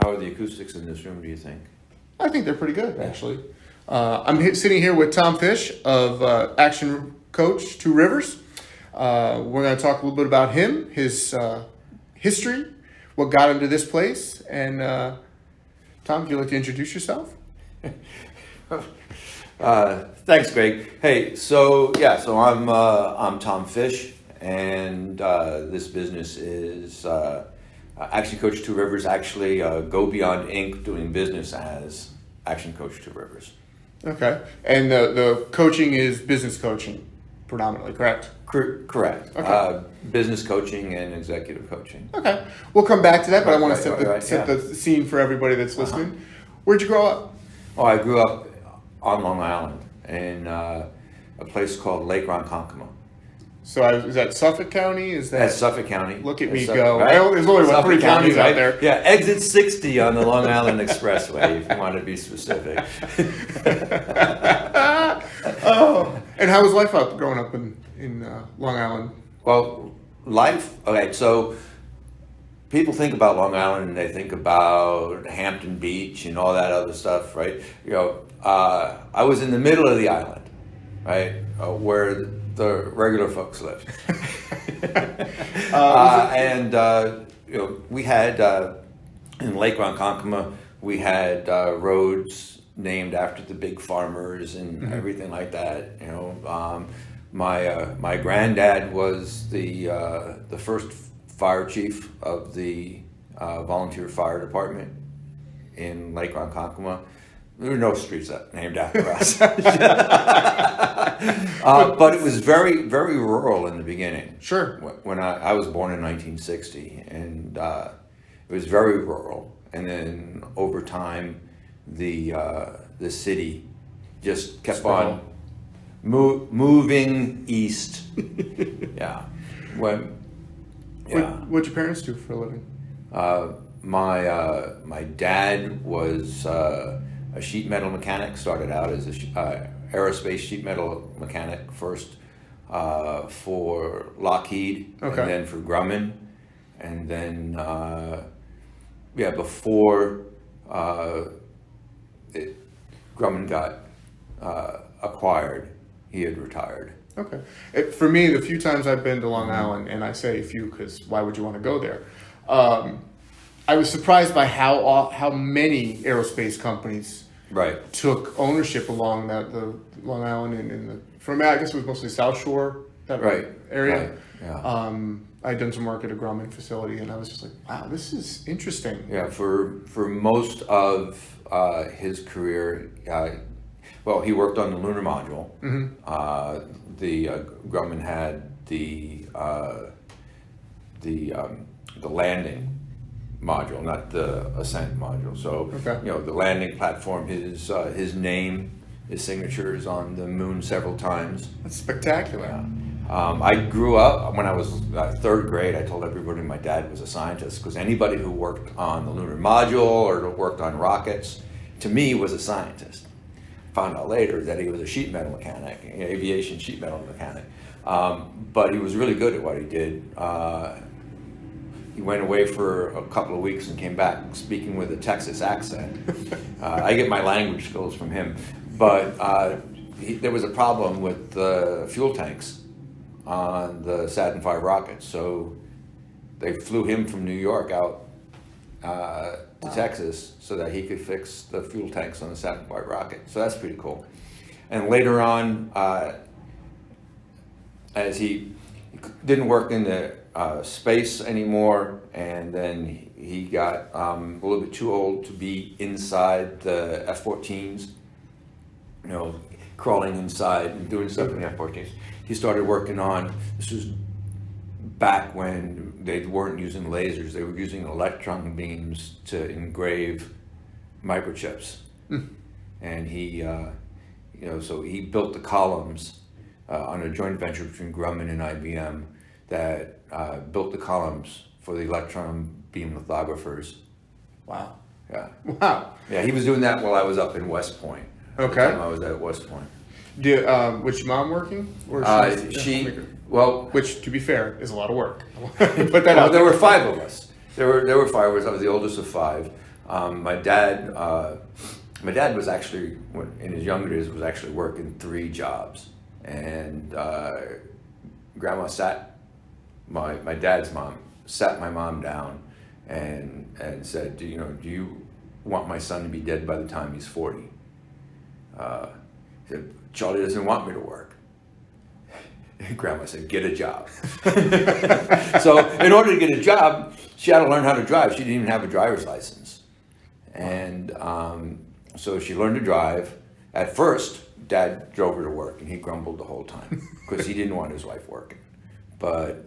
How are the acoustics in this room, do you think? I think they're pretty good, actually. Sitting here with Tom Fish of Action Coach Two Rivers. We're going to talk a little bit about him, his history, what got him to this place. And Tom, would you like to introduce yourself? Thanks, Greg. Hey, so I'm Tom Fish, and this business is Action Coach Two Rivers. Actually, Go Beyond Inc. doing business as Action Coach Two Rivers. Okay, and the coaching is business coaching predominantly, correct? Correct. Okay. Business coaching and executive coaching. Okay, we'll come back to that, but I want to set yeah. the scene for everybody that's listening. Where'd you grow up? Oh, I grew up on Long Island in a place called Lake Ronkonkoma. So is that Suffolk County? That's Suffolk County. Look at me Suffolk, go. Right? There's only Suffolk three counties right? out there. Yeah, exit 60 on the Long Island Expressway, if you want to be specific. Oh, and how was life out growing up in Long Island? Well, life, okay, so people think about Long Island and they think about Hampton Beach and all that other stuff, right? I was in the middle of the island, right, where the regular folks live. We had in Lake Ronkonkoma, we had roads named after the big farmers and everything like that. My granddad was the first fire chief of the volunteer fire department in Lake Ronkonkoma. There were no streets named after us. But it was very, very rural in the beginning. Sure. When I was born in 1960, and it was very rural. And then over time, the city just kept on moving east. Yeah. What'd your parents do for a living? My dad was a sheet metal mechanic. Started out as a aerospace sheet metal mechanic first for Lockheed, okay, and then for Grumman, and then before Grumman got acquired, he had retired. Okay. For me, the few times I've been to Long Island, and I say a few because why would you want to go there? I was surprised by how many aerospace companies took ownership along the Long Island and I guess it was mostly South Shore, that area. Right. Yeah. I'd done some work at a Grumman facility, and I was just like, wow, this is interesting. Yeah, for most of his career, he worked on the lunar module. The Grumman had the landing module, not the ascent module. So the landing platform, his name, his signature is on the moon several times. That's spectacular. Yeah. I grew up, when I was third grade, I told everybody my dad was a scientist, because anybody who worked on the lunar module or worked on rockets, to me, was a scientist. Found out later that he was a sheet metal mechanic, aviation sheet metal mechanic. But he was really good at what he did. He went away for a couple of weeks and came back speaking with a Texas accent. I get my language skills from him. But there was a problem with the fuel tanks on the Saturn V rockets. So they flew him from New York out to Texas so that he could fix the fuel tanks on the Saturn V rocket. So that's pretty cool. And later on, as he didn't work in the space anymore, and then he got a little bit too old to be inside the F-14s, crawling inside and doing stuff in the F-14s. He started working on, this was back when they weren't using lasers, they were using electron beams to engrave microchips. And he, so he built the columns on a joint venture between Grumman and IBM that built the columns for the electron beam lithographers. Wow. Yeah. Wow. Yeah, he was doing that while I was up in West Point. Okay. I was at West Point. Was your mom working? Or which, to be fair, is a lot of work. Put that out. There were five of us. There were five of us. I was the oldest of five. My dad was actually, in his younger days, was actually working 3 jobs, and Grandma my dad's mom sat my mom down and said, do you want my son to be dead by the time he's 40? He said, Charlie doesn't want me to work. And Grandma said, get a job. So in order to get a job, she had to learn how to drive. She didn't even have a driver's license. And so she learned to drive. At first, Dad drove her to work, and he grumbled the whole time because he didn't want his wife working. But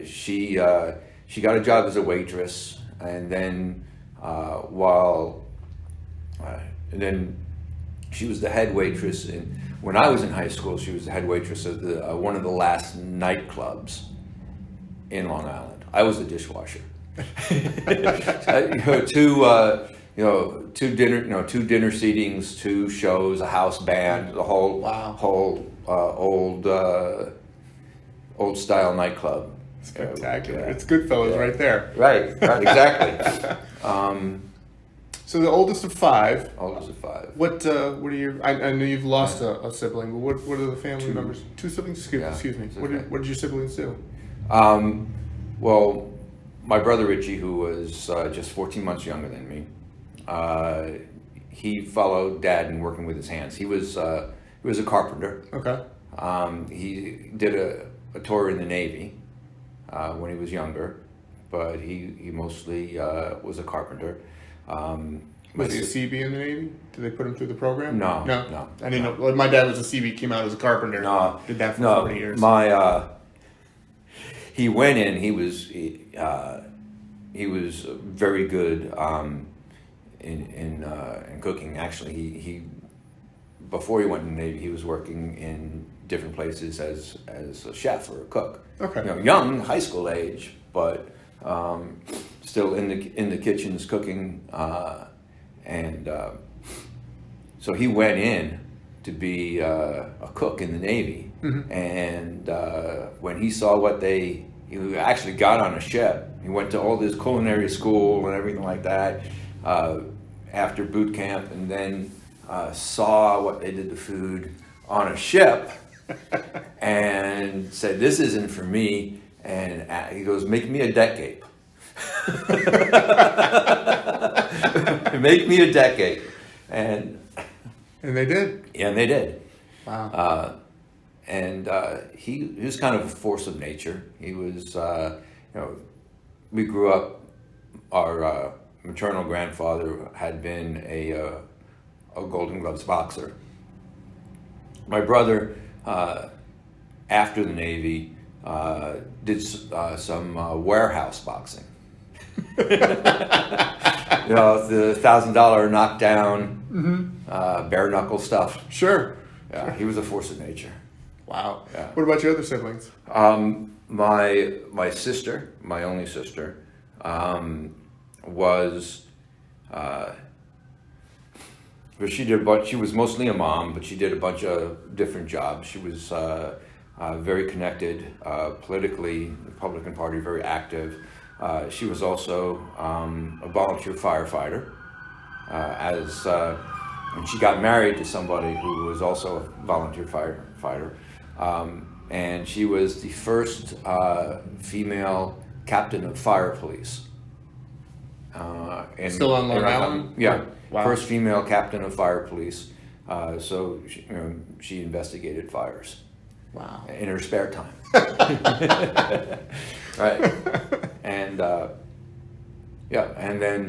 she got a job as a waitress, and then and then she was the head waitress. When I was in high school, she was the head waitress of one of the last nightclubs in Long Island. I was a dishwasher. Two dinner seatings, 2 shows, a house band, the whole old style nightclub. Spectacular. It's Goodfellas right there. Right, exactly. So the oldest of 5. Oldest of 5. What are your? I know you've lost a sibling, but what are the family members? 2 siblings. Excuse me. Okay. What did your siblings do? Well, my brother Richie, who was just 14 months younger than me, he followed Dad in working with his hands. He was a carpenter. Okay. He did a tour in the Navy when he was younger, but he mostly was a carpenter. Was he a CB in the Navy? Did they put him through the program? No. I didn't know. Like, my dad was a CB, came out as a carpenter. No. Did that for 40 years. He went in. He was very good in cooking. Actually, he before he went in the Navy, he was working in different places as a chef or a cook. Okay. Young, high school age, but still in the kitchens cooking, so he went in to be a cook in the Navy. Mm-hmm. And when he saw he actually got on a ship. He went to all this culinary school and everything like that after boot camp, and then saw what they did to food on a ship and said, this isn't for me. And he goes, make me a deck ape. Make me a deck ape. And they did. Yeah, and they did. Wow. He was kind of a force of nature. He was, we grew up, our maternal grandfather had been a Golden Gloves boxer. My brother, after the Navy, did some warehouse boxing. The $1,000 knockdown, mm-hmm. Bare knuckle stuff. Sure. Yeah, he was a force of nature. Wow. Yeah. What about your other siblings? My sister, my only sister, was. But she was mostly a mom, but she did a bunch of different jobs. She was very connected politically, the Republican Party, very active. She was also a volunteer firefighter. And she got married to somebody who was also a volunteer firefighter. And she was the first female captain of fire police. Still on Long Island? Yeah. Wow. First female captain of fire police. So she investigated fires. Wow. In her spare time. Right. And and then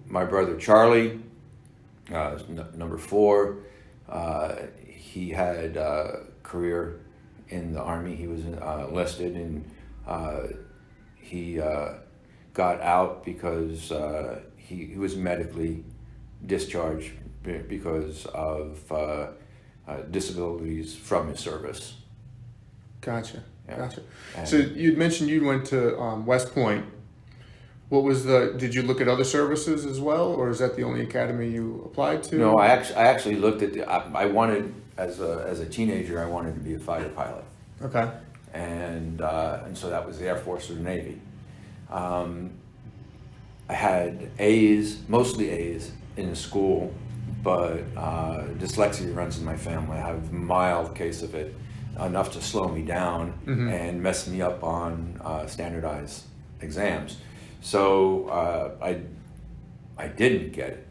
my brother Charlie, number 4, he had a career in the Army. He was enlisted, and he got out because he was medically discharged because of disabilities from his service. Gotcha. Yeah. Gotcha. So you'd mentioned you went to West Point. What was did you look at other services as well, or is that the only academy you applied to? No, I actually looked at I wanted, as a teenager, I wanted to be a fighter pilot. Okay. And so that was the Air Force or the Navy. I had A's, mostly A's in school, but dyslexia runs in my family. I have a mild case of it, enough to slow me down and mess me up on standardized exams. So I didn't get it.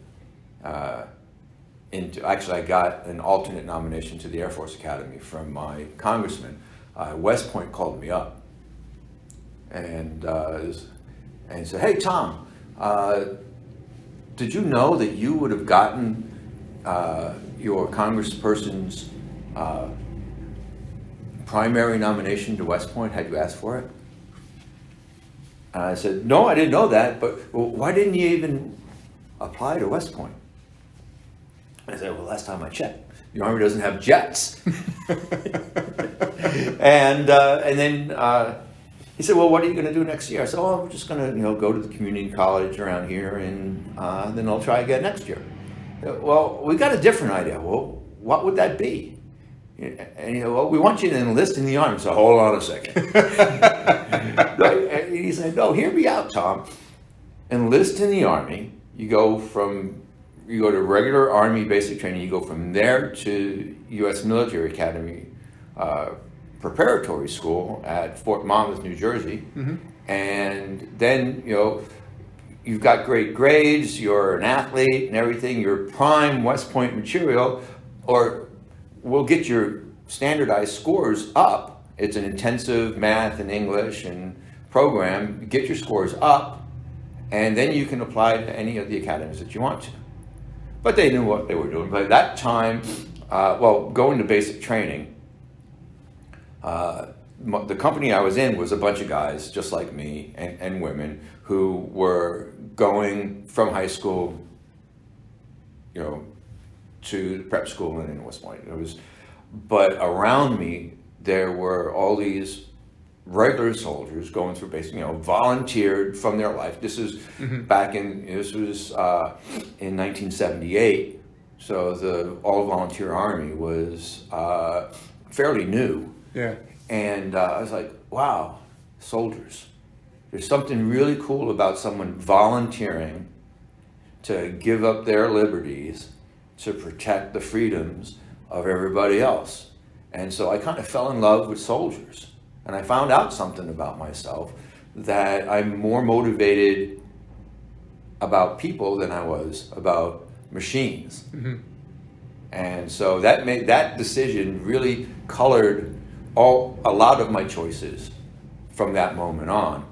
Actually, I got an alternate nomination to the Air Force Academy from my congressman. West Point called me up and said, "Hey, Tom, did you know that you would have gotten your congressperson's primary nomination to West Point had you asked for it?" And I said, "No, I didn't know that, but why didn't you even apply to West Point?" I said, "Well, last time I checked, the Army doesn't have jets." and then he said, "Well, what are you going to do next year?" I said, "Oh, I'm just going to go to the community college around here, and then I'll try again next year." "Well, we got a different idea." "Well, what would that be?" And "Well, we want you to enlist in the Army." So hold on a second. And he said, "No, hear me out, Tom. Enlist in the Army. You go to regular Army basic training. You go from there to U.S. Military Academy preparatory school at Fort Monmouth, New Jersey, and then you've got great grades. You're an athlete and everything. You're prime West Point material, or we'll get your standardized scores up. It's an intensive math and English and program. Get your scores up, and then you can apply to any of the academies that you want to." But they knew what they were doing. But at that time, going to basic training, the company I was in was a bunch of guys just like me and women who were going from high school, to prep school and in West Point. But around me, there were all these regular soldiers going through basic, volunteered from their life. This is this was in 1978. So the all-volunteer Army was fairly new. Yeah. And I was like, wow, soldiers. There's something really cool about someone volunteering to give up their liberties to protect the freedoms of everybody else. And so I kind of fell in love with soldiers. And I found out something about myself, that I'm more motivated about people than I was about machines. And so that decision really colored a lot of my choices from that moment on.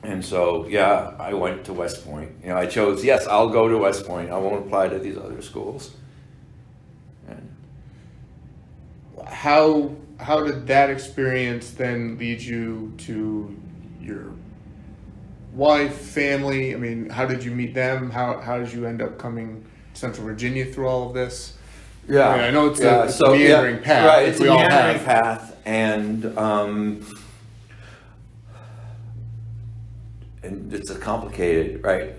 And so, yeah, I went to West Point. I chose, yes, I'll go to West Point. I won't apply to these other schools. And how did that experience then lead you to your wife, family? I mean, how did you meet them? How did you end up coming to Central Virginia through all of this? Yeah, I mean, I know it's a meandering path. Right, it's a meandering path, and it's a complicated, right?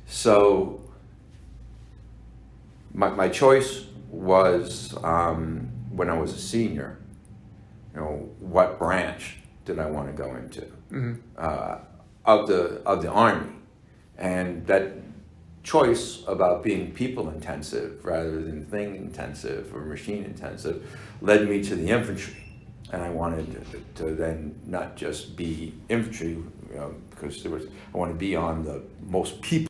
So my choice was when I was a senior. What branch did I want to go into of the Army, and that choice about being people intensive rather than thing intensive or machine intensive led me to the infantry. And I wanted to then not just be infantry, because I want to be on the most people